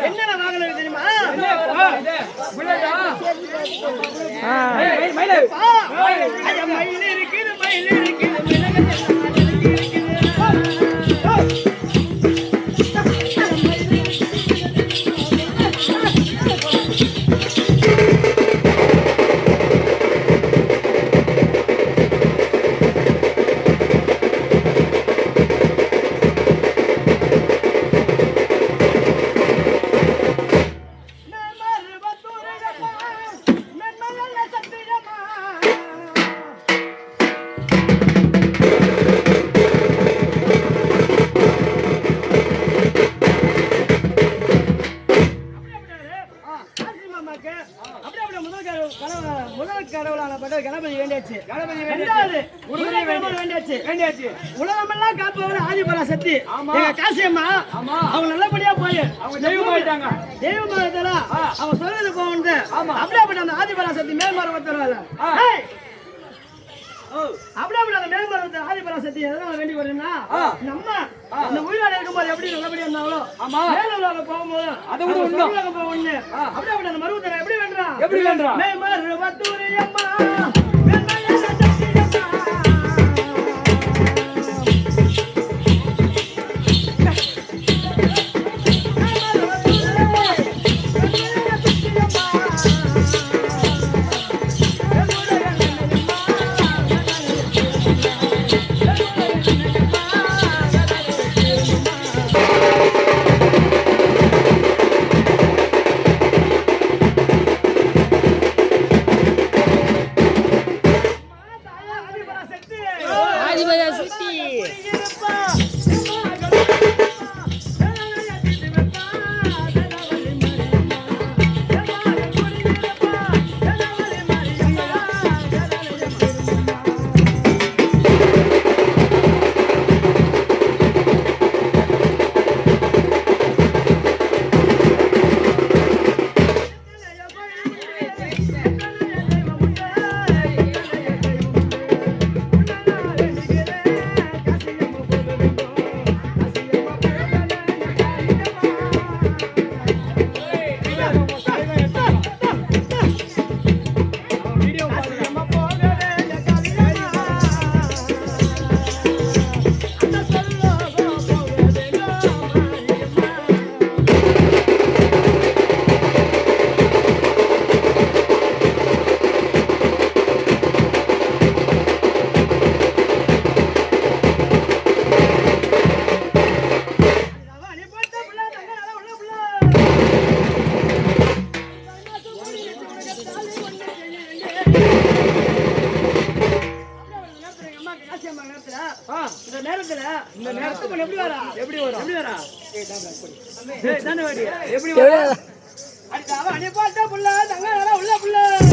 என்னென்ன வாங்கணும் தெரியுமா? மயில் இருக்குது, மயில் இருக்குது. உலகமெல்லாம் காப்பவர் ஆதிபராசக்தி காசியம்மா. அவங்க நல்லபடியா போய் தெய்வமாயிட்டாங்க. தெய்வமாயிட்டால அவங்க சொல்றது போகுது. அப்படியே அந்த ஆதிபராசக்தி மேல்மருவத்தனால அப்படியே அந்த மேல்மருவத்தை ஆதிபராசக்தி எதனால வேண்டி வருதுன்னா, நம்ம அந்த உயிரோட இருக்கும்போது எப்படி நல்லபடியா இருந்தாங்களோ மேலுலகம் போகும்போது அதை விட உலகம் போகணும்னு அப்படியே அந்த மருவத்தை எப்படி வேண்டாம்? எப்படி வேண்டாம்? மேல்மருவத்தூரியம்மா எப்படி வர? அடி பாத்தா புள்ள தங்க உள்ள புள்ள